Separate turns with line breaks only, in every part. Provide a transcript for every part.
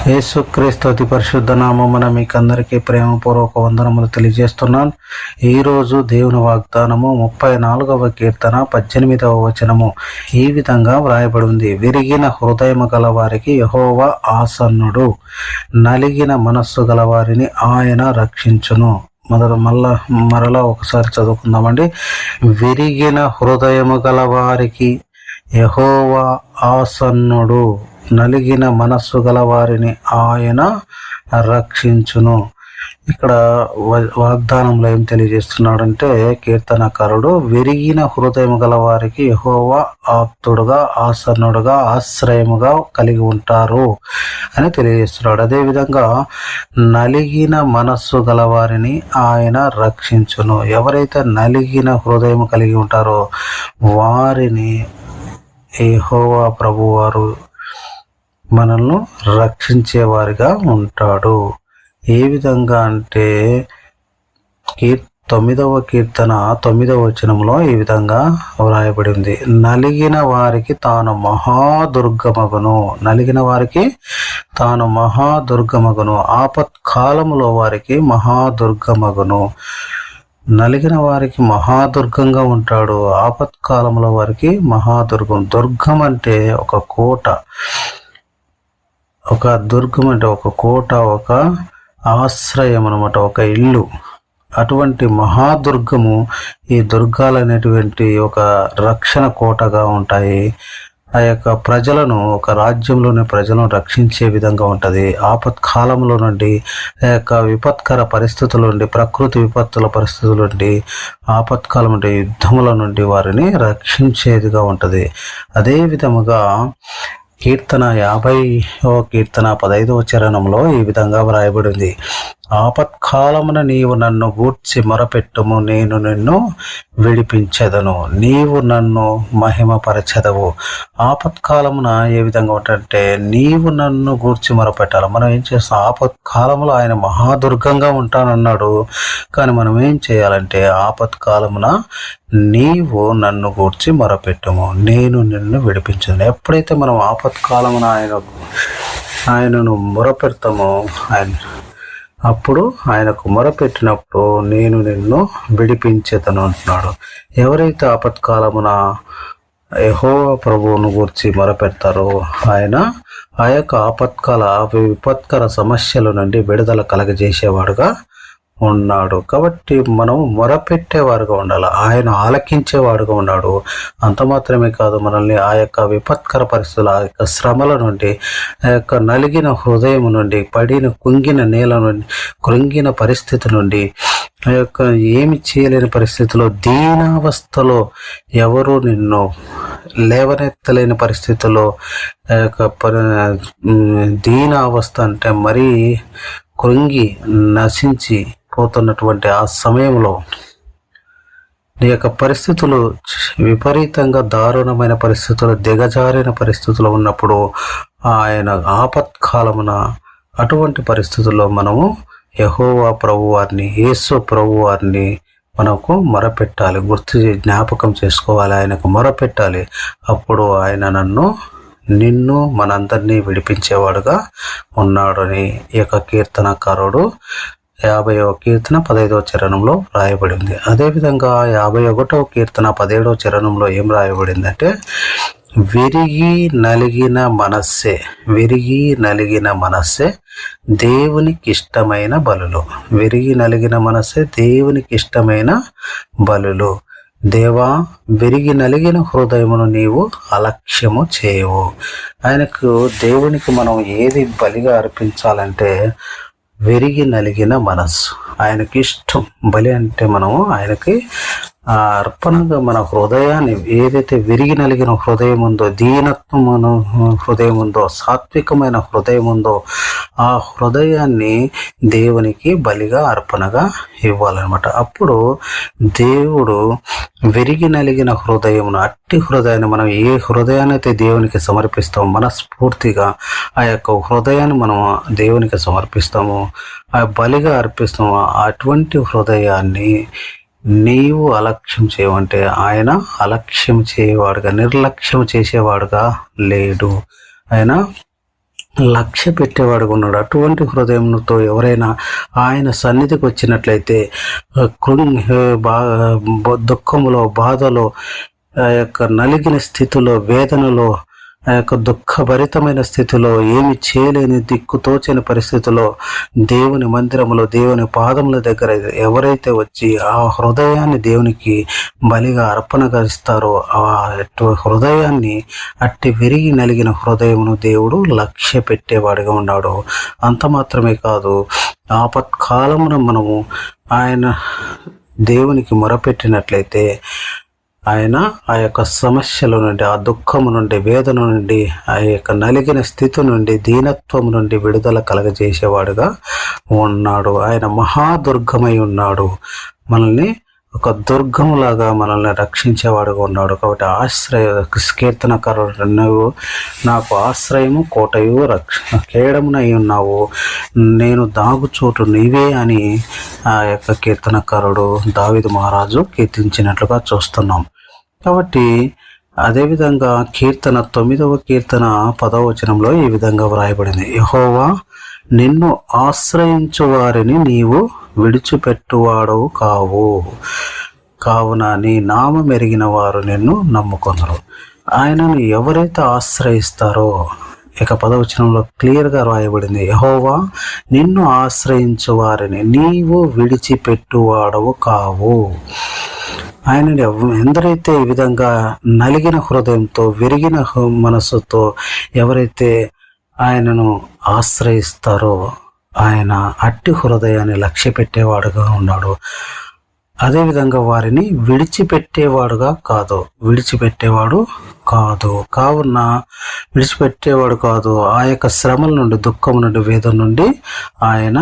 యేసుక్రీస్తు అతి పరిశుద్ధ నామమున మీకందరికీ ప్రేమపూర్వక వందనములు తెలియజేస్తున్నాను. ఈరోజు దేవుని వాగ్దానము 34వ కీర్తన 18వ వచనము ఈ విధంగా వ్రాయబడి ఉంది. విరిగిన హృదయము గల వారికి యెహోవా ఆసన్నుడు, నలిగిన మనస్సు గల వారిని ఆయన రక్షించును. మరలా ఒకసారి చదువుకుందామండి. విరిగిన హృదయము గల వారికి యెహోవా ఆసన్నుడు, నలిగిన మనస్సు గల వారిని ఆయన రక్షించును. ఇక్కడ వాగ్దానంలో ఏం తెలియజేస్తున్నాడంటే కీర్తనకారుడు, విరిగిన హృదయం గల వారికి యెహోవా ఆప్తుడుగా, ఆసన్నుడుగా, ఆశ్రయముగా కలిగి ఉంటారు అని తెలియజేస్తున్నాడు. అదేవిధంగా నలిగిన మనస్సు గల వారిని ఆయన రక్షించును. ఎవరైతే నలిగిన హృదయం కలిగి ఉంటారో వారిని యెహోవా ప్రభువారు మనల్ని రక్షించేవారిగా ఉంటాడు. ఏ విధంగా అంటే 9వ కీర్తన 9వ వచనంలో ఈ విధంగా వ్రాయబడింది. నలిగిన వారికి తాను మహాదుర్గమగును, నలిగిన వారికి తాను మహాదుర్గమగును, ఆపత్కాలములో వారికి మహాదుర్గమగును. నలిగిన వారికి మహాదుర్గంగా ఉంటాడు, ఆపత్కాలంలో వారికి మహాదుర్గం. దుర్గం అంటే ఒక కోట, ఒక దుర్గం అంటే ఒక కోట, ఒక ఆశ్రయం అన్నమాట, ఒక ఇల్లు. అటువంటి మహాదుర్గము, ఈ దుర్గాలు అనేటువంటి ఒక రక్షణ కోటగా ఉంటాయి. ఆ యొక్క ప్రజలను, ఒక రాజ్యంలోని ప్రజలను రక్షించే విధంగా ఉంటుంది. ఆపత్కాలంలో నుండి, ఆ యొక్క విపత్కర పరిస్థితుల నుండి, ప్రకృతి విపత్తుల పరిస్థితుల నుండి, ఆపత్కాలం నుండి, యుద్ధముల నుండి వారిని రక్షించేదిగా ఉంటుంది. అదే విధముగా కీర్తన 50వ కీర్తన 15వ చరణంలో ఈ విధంగా వ్రాయబడింది. ఆపత్కాలమున నీవు నన్ను గూర్చి మొరపెట్టుము, నేను నిన్ను విడిపించెదను, నీవు నన్ను మహిమపరచెదవు. ఆపత్కాలమున ఏ విధంగా ఉంటుందంటే నీవు నన్ను గూర్చి మొరపెట్టాలి. మనం ఏం చేస్తాం? ఆపత్కాలంలో ఆయన మహాదుర్గంగా ఉంటానన్నాడు, కానీ మనం ఏం చేయాలంటే ఆపత్కాలమున నీవు నన్ను గూర్చి మొరపెట్టుము, నేను నిన్ను విడిపించను. ఎప్పుడైతే మనం ఆపత్కాలమున ఆయనను మొరపెడతామో, అప్పుడు ఆయనకు మొరపెట్టినప్పుడు నేను నిన్ను విడిపించేదను అంటున్నాడు. ఎవరైతే ఆపత్కాలమున యెహోవా ప్రభువును గురించి మొరపెడతారో ఆయన ఆ యొక్క ఆపత్కాల విపత్కర సమస్యల నుండి విడుదల కలగజేసేవాడుగా ఉన్నాడు. కాబట్టి మనం మొరపెట్టేవారుగా ఉండాలి, ఆయన ఆలకించేవాడుగా ఉన్నాడు. అంత మాత్రమే కాదు, మనల్ని ఆ యొక్క విపత్కర పరిస్థితులు, ఆ యొక్క శ్రమల నుండి, ఆ యొక్క నలిగిన హృదయం నుండి, కుంగిన నేల నుండి, కృంగిన పరిస్థితి నుండి, ఆ యొక్క ఏమి చేయలేని పరిస్థితిలో, దీనావస్థలో, ఎవరు నిన్ను లేవనెత్తలేని పరిస్థితుల్లో, ఆ యొక్క దీనావస్థ అంటే మరీ కృంగి నశించి పోతున్నటువంటి ఆ సమయంలో, నీ యొక్క పరిస్థితులు విపరీతంగా దారుణమైన పరిస్థితులు, దిగజారిన పరిస్థితులు ఉన్నప్పుడు ఆయన ఆపత్కాలమున అటువంటి పరిస్థితుల్లో మనము యెహోవా ప్రభువారిని, యేసు ప్రభువారిని మనకు మొరపెట్టాలి, జ్ఞాపకం చేసుకోవాలి, ఆయనకు మొరపెట్టాలి. అప్పుడు ఆయన నిన్ను మనందరినీ విడిపించేవాడుగా ఉన్నాడని ఈ యొక్క కీర్తనకారుడు 50వ కీర్తన 15వ చరణంలో రాయబడింది. అదేవిధంగా 51వ కీర్తన 17వ చరణంలో ఏం రాయబడిందంటే, విరిగి నలిగిన మనస్సే దేవునికి ఇష్టమైన బలులు. విరిగి నలిగిన మనస్సే దేవునికి ఇష్టమైన బలులు. దేవా, విరిగి నలిగిన హృదయమును నీవు అలక్ష్యము చేయవు. దేవునికి మనం ఏది బలిగా అర్పించాలంటే విరిగి నలిగిన మనస్సు ఆయనకి ఇష్టం. బలి అంటే మనము ఆయనకి అర్పణగా మన హృదయాన్ని, ఏదైతే విరిగి నలిగిన హృదయం ఉందో, దీనత్వమైన హృదయం ఉందో, సాత్వికమైన హృదయం ఉందో, ఆ హృదయాన్ని దేవునికి బలిగా అర్పణగా ఇవ్వాలన్నమాట. అప్పుడు దేవుడు విరిగి నలిగిన హృదయమును, అట్టి హృదయాన్ని, మనం ఏ హృదయాన్ని అయితే దేవునికి సమర్పిస్తామో, మనస్ఫూర్తిగా ఆ యొక్క హృదయాన్ని మనం దేవునికి సమర్పిస్తాము, ఆ బలిగా అర్పిస్తాము, అటువంటి హృదయాన్ని నీవు అలక్ష్యం చేయమంటే ఆయన అలక్ష్యం చేయవాడుగా, నిర్లక్ష్యం చేసేవాడుగా లేడు. ఆయన లక్ష్య పెట్టేవాడుగా ఉన్నాడు. అటువంటి హృదయంతో ఎవరైనా ఆయన సన్నిధికి వచ్చినట్లయితే దుఃఖములో, బాధలో, ఆ యొక్క నలిగిన స్థితిలో, వేదనలో, ఆ యొక్క దుఃఖభరితమైన స్థితిలో, ఏమి చేయలేని దిక్కుతోచని పరిస్థితిలో దేవుని మందిరములో, దేవుని పాదముల దగ్గర ఎవరైతే వచ్చి ఆ హృదయాన్ని దేవునికి బలిగా అర్పణగా ఇస్తారో ఆ హృదయాన్ని, అట్టి విరిగి నలిగిన హృదయమును దేవుడు లక్ష్య పెట్టేవాడిగా ఉన్నాడు. అంత మాత్రమే కాదు, ఆపత్కాలమున మనము ఆయన దేవునికి మొరపెట్టినట్లయితే ఆయన ఆ యొక్క సమస్యల నుండి, ఆ దుఃఖము నుండి, వేదన నుండి, ఆ యొక్క నలిగిన స్థితి నుండి, దీనత్వం నుండి విడుదల కలగజేసేవాడుగా ఉన్నాడు. ఆయన మహాదుర్గమై ఉన్నాడు. మనల్ని ఒక దుర్గములాగా మనల్ని రక్షించేవాడుగా ఉన్నాడు. కాబట్టి కీర్తనకారుడు, నువ్వు నాకు ఆశ్రయము, కోటయు, కేడమునై ఉన్నావు, నేను దాగుచోటు నీవే అని ఆ యొక్క కీర్తనకారుడు దావీదు మహారాజు కీర్తించినట్లుగా చూస్తున్నాం. కాబట్టి అదేవిధంగా 9వ కీర్తన 10వ వచనంలో ఈ విధంగా వ్రాయబడింది: యెహోవా, నిన్ను ఆశ్రయించు వారిని నీవు విడిచిపెట్టువాడవు కావున నీ నామం ఎరిగిన వారు నిన్ను నమ్ముకొందురు. ఆయనను ఎవరైతే ఆశ్రయిస్తారో, ఇక 10వ వచనంలో క్లియర్గా రాయబడింది: యెహోవా, నిన్ను ఆశ్రయించు వారిని నీవు విడిచిపెట్టువాడవు కావు. ఆయనని ఎందరైతే ఈ విధంగా నలిగిన హృదయంతో, విరిగిన మనసుతో ఎవరైతే ఆయనను ఆశ్రయిస్తారో ఆయన అట్టి హృదయాన్ని లక్ష్య పెట్టేవాడుగా ఉన్నాడు. అదేవిధంగా వారిని విడిచిపెట్టేవాడు కాదు. ఆ యొక్క శ్రమల నుండి, దుఃఖం నుండి, వేదన నుండి ఆయన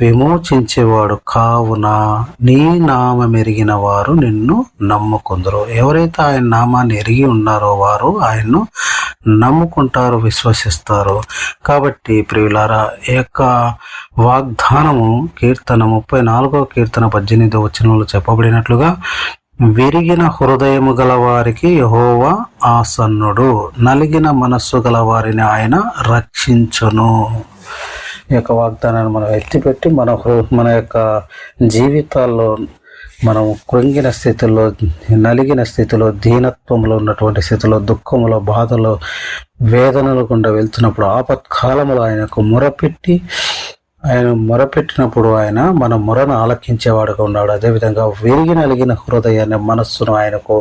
విమోచించేవాడు. కావున నీ నామం ఎరిగిన వారు నిన్ను నమ్ముకుందరు. ఎవరైతే ఆయన నామాన్ని ఎరిగి ఉన్నారో వారు ఆయన్ను నమ్ముకుంటారు, విశ్వసిస్తారు. కాబట్టి ప్రియులారా, ఈ యొక్క వాగ్దానము కీర్తన 34వ కీర్తన 18వ వచనంలో చెప్పబడినట్లుగా, విరిగిన హృదయము గల వారికి యెహోవా ఆసన్నుడు, నలిగిన మనస్సు గల వారిని ఆయన రక్షించును. ఈ యొక్క వాగ్దానాన్ని మనం ఎత్తిపెట్టి మన యొక్క జీవితాల్లో మనం కృంగిన స్థితిలో, నలిగిన స్థితిలో, దీనత్వంలో ఉన్నటువంటి స్థితిలో, దుఃఖములో, బాధలో, వేదనలు గుండా వెళ్తున్నప్పుడు, ఆపత్కాలంలో ఆయనకు మొరపెట్టినప్పుడు ఆయన మన మొరను ఆలకించేవాడుగా ఉన్నాడు. అదేవిధంగా విరిగి నలిగిన హృదయాన్ని, మనస్సును ఆయనకు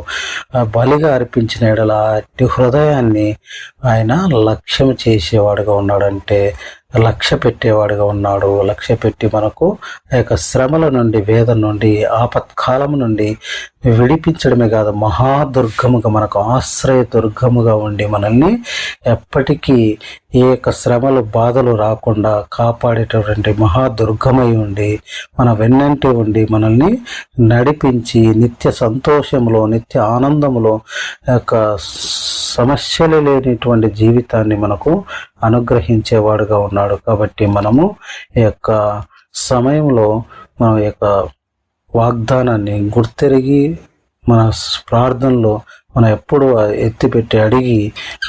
బలిగా అర్పించిన ఎడల అట్టి హృదయాన్ని ఆయన లక్ష్యం చేసేవాడుగా ఉన్నాడు. అంటే లక్ష్య పెట్టేవాడుగా ఉన్నాడు. లక్ష్య పెట్టి మనకు ఆ యొక్క శ్రమల నుండి, వేదన నుండి, ఆపత్కాలము నుండి విడిపించడమే కాదు, మహాదుర్గముగా, మనకు ఆశ్రయ దుర్గముగా ఉండి మనల్ని ఎప్పటికీ ఏ యొక్క శ్రమలు, బాధలు రాకుండా కాపాడేటటువంటి మహాదుర్గమై ఉండి మన వెన్నంటి ఉండి మనల్ని నడిపించి నిత్య సంతోషంలో, నిత్య ఆనందములో, యొక్క సమస్యలు లేనిటువంటి జీవితాన్ని మనకు అనుగ్రహించేవాడుగా ఉన్నాడు. కాబట్టి మనము ఈ యొక్క సమయంలో మన యొక్క వాగ్దానాన్ని గుర్తెరిగి మన ప్రార్థనలో మనం ఎప్పుడు ఎత్తిపెట్టి అడిగి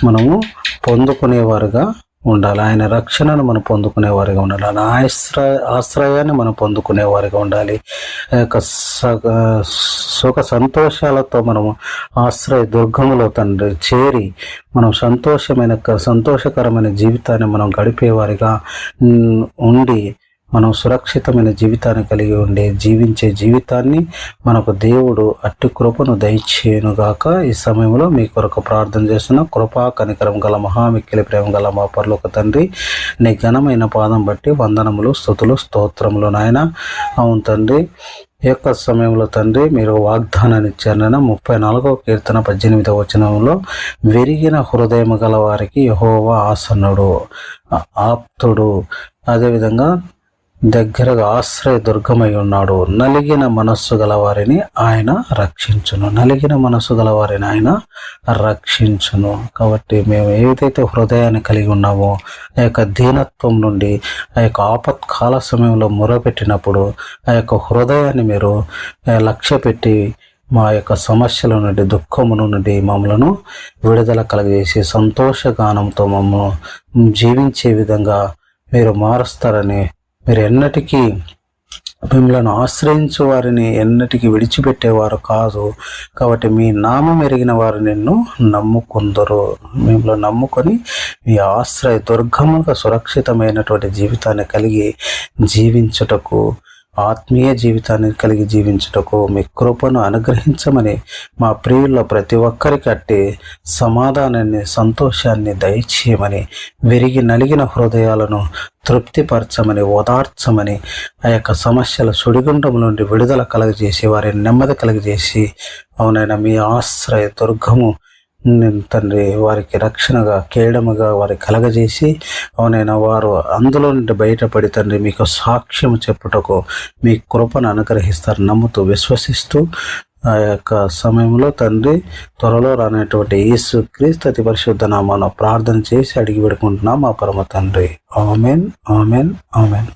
మనము పొందుకునేవారుగా ఉండాలి. ఆయన రక్షణను మనం పొందుకునేవారిగా ఉండాలి. ఆయన ఆశ్రయాన్ని మనం పొందుకునేవారిగా ఉండాలి. సుఖ సంతోషాలతో మనము ఆశ్రయ దుర్గములో తండ్రి చేరి మనం సంతోషకరమైన జీవితాన్ని మనం గడిపేవారిగా ఉండి మనం సురక్షితమైన జీవితాన్ని కలిగి ఉండి జీవించే జీవితాన్ని మనకు దేవుడు అట్టి కృపను దయచేయునుగాక. ఈ సమయంలో మీ కొరకు ప్రార్థన చేస్తున్న కృపా కనికరం గల మహామిక్కిలి ప్రేమ గల మా పరలోక తండ్రి, నీ ఘనమైన పాదం బట్టి వందనములు, స్తుతులు, స్తోత్రములు నాయన. అవును తండ్రి, ఈ యొక్క సమయంలో తండ్రి మీరు వాగ్దానాన్ని ఇచ్చారన్న 34వ కీర్తన 18వ వచనంలో, విరిగిన హృదయము గల వారికి యెహోవా ఆసన్నుడు, ఆప్తుడు, అదేవిధంగా దగ్గరగా ఆశ్రయ దుర్గమై ఉన్నాడు. నలిగిన మనస్సు గల వారిని ఆయన రక్షించును. కాబట్టి మేము ఏదైతే హృదయాన్ని కలిగి ఉన్నామో ఆ యొక్క దీనత్వం నుండి, ఆ యొక్క ఆపత్కాల సమయంలో మొరపెట్టినప్పుడు ఆ యొక్క హృదయాన్ని మీరు లక్ష్య పెట్టి మా యొక్క సమస్యల నుండి, దుఃఖమును నుండి మమ్మలను విడుదల కలగజేసి సంతోషగానంతో మమ్మల్ని జీవించే విధంగా మీరు మారుస్తారని, మీరు ఎన్నటికీ మిమ్మల్ని ఆశ్రయించు వారిని ఎన్నటికీ విడిచిపెట్టేవారు కాదు. కాబట్టి మీ నామం ఎరిగిన వారు నిన్ను నమ్ముకుందరు. మిమ్మల్ని నమ్ముకొని మీ ఆశ్రయ దుర్గముగా సురక్షితమైనటువంటి జీవితాన్ని కలిగి జీవించుటకు, ఆత్మీయ జీవితాన్ని కలిగి జీవించుటకు మీ కృపను అనుగ్రహించమని, మా ప్రియుల్లో ప్రతి ఒక్కరికి అట్టి సమాధానాన్ని, సంతోషాన్ని దయచేయమని, విరిగి నలిగిన హృదయాలను తృప్తిపరచమని, ఓదార్చమని, ఆ యొక్క సమస్యల సుడిగుండం నుండి విడుదల కలగజేసి వారిని నెమ్మది కలగజేసి, అవునైనా మీ ఆశ్రయ దుర్గము తండ్రి వారికి రక్షణగా, కేడముగా వారికి కలగజేసి, అవునైనా వారు అందులో నుండి బయటపడి తండ్రి మీకు సాక్ష్యం చెప్పుటకు మీ కృపను అనుగ్రహిస్తారు నమ్ముతూ, విశ్వసిస్తూ ఆ యొక్క సమయంలో తండ్రి త్వరలో రానటువంటి యేసుక్రీస్తు అతి పరిశుద్ధ నామమున ప్రార్థన చేసి అడిగి పెడుకుంటున్నాం మా పరమ తండ్రి. Amen, amen, amen.